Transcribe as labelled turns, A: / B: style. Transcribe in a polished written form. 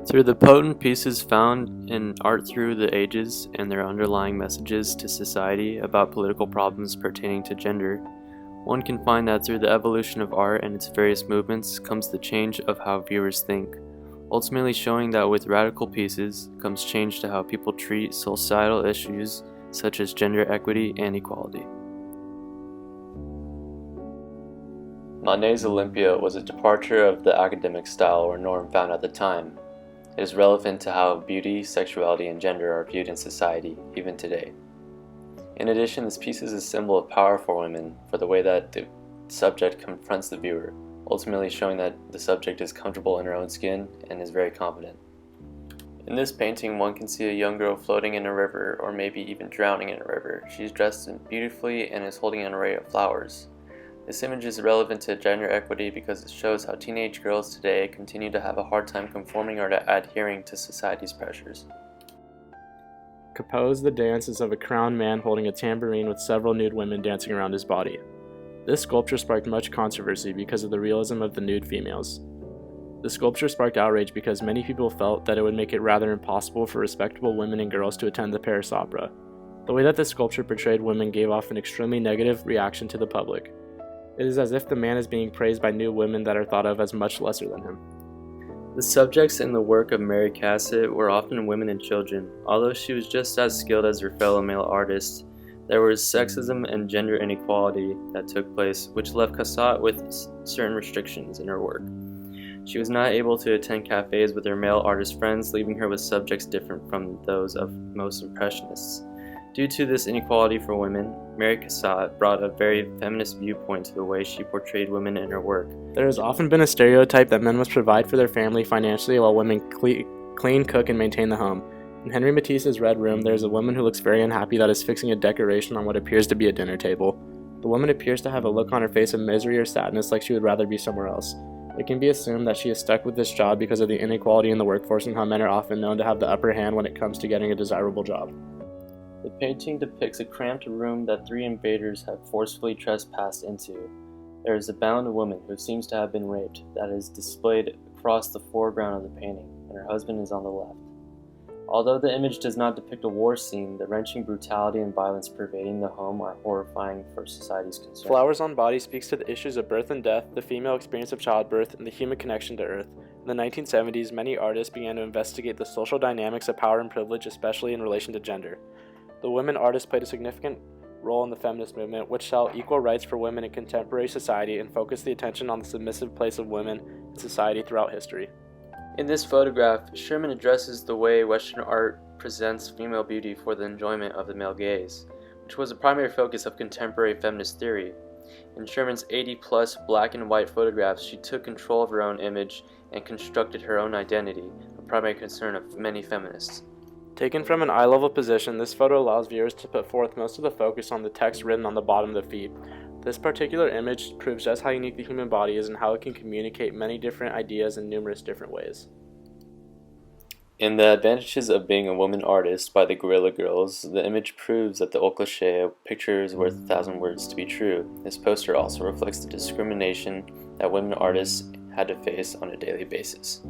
A: Through the potent pieces found in art through the ages and their underlying messages to society about political problems pertaining to gender, one can find that through the evolution of art and its various movements comes the change of how viewers think, ultimately showing that with radical pieces comes change to how people treat societal issues such as gender equity and equality. Manet's Olympia was a departure of the academic style or norm found at the time. It is relevant to how beauty, sexuality, and gender are viewed in society, even today. In addition, this piece is a symbol of power for women for the way that the subject confronts the viewer, ultimately showing that the subject is comfortable in her own skin and is very confident. In this painting, one can see a young girl floating in a river, or maybe even drowning in a river. She's dressed beautifully and is holding an array of flowers. This image is relevant to gender equity because it shows how teenage girls today continue to have a hard time conforming or adhering to society's pressures.
B: Capeaux' The Dance is of a crowned man holding a tambourine with several nude women dancing around his body. This sculpture sparked much controversy because of the realism of the nude females. The sculpture sparked outrage because many people felt that it would make it rather impossible for respectable women and girls to attend the Paris Opera. The way that the sculpture portrayed women gave off an extremely negative reaction to the public. It is as if the man is being praised by nude women that are thought of as much lesser than him.
A: The subjects in the work of Mary Cassatt were often women and children. Although she was just as skilled as her fellow male artists, there was sexism and gender inequality that took place, which left Cassatt with certain restrictions in her work. She was not able to attend cafes with her male artist friends, leaving her with subjects different from those of most impressionists. Due to this inequality for women, Mary Cassatt brought a very feminist viewpoint to the way she portrayed women in her work.
B: There has often been a stereotype that men must provide for their family financially while women clean, cook, and maintain the home. In Henry Matisse's Red Room, there is a woman who looks very unhappy that is fixing a decoration on what appears to be a dinner table. The woman appears to have a look on her face of misery or sadness, like she would rather be somewhere else. It can be assumed that she is stuck with this job because of the inequality in the workforce and how men are often known to have the upper hand when it comes to getting a desirable job.
A: The painting depicts a cramped room that three invaders have forcefully trespassed into. There is a bound woman who seems to have been raped that is displayed across the foreground of the painting, and her husband is on the left. Although the image does not depict a war scene, the wrenching brutality and violence pervading the home are horrifying for society's concern.
B: Flowers on Body speaks to the issues of birth and death, the female experience of childbirth, and the human connection to Earth. In the 1970s, many artists began to investigate the social dynamics of power and privilege, especially in relation to gender. The women artists played a significant role in the feminist movement, which sought equal rights for women in contemporary society and focused the attention on the submissive place of women in society throughout history.
A: In this photograph, Sherman addresses the way Western art presents female beauty for the enjoyment of the male gaze, which was a primary focus of contemporary feminist theory. In Sherman's 80-plus black and white photographs, she took control of her own image and constructed her own identity, a primary concern of many feminists.
B: Taken from an eye-level position, this photo allows viewers to put forth most of the focus on the text written on the bottom of the feed. This particular image proves just how unique the human body is and how it can communicate many different ideas in numerous different ways.
A: In The Advantages of Being a Woman Artist by the Guerilla Girls, the image proves that the old cliché, "A picture is worth 1,000 words," to be true. This poster also reflects the discrimination that women artists had to face on a daily basis.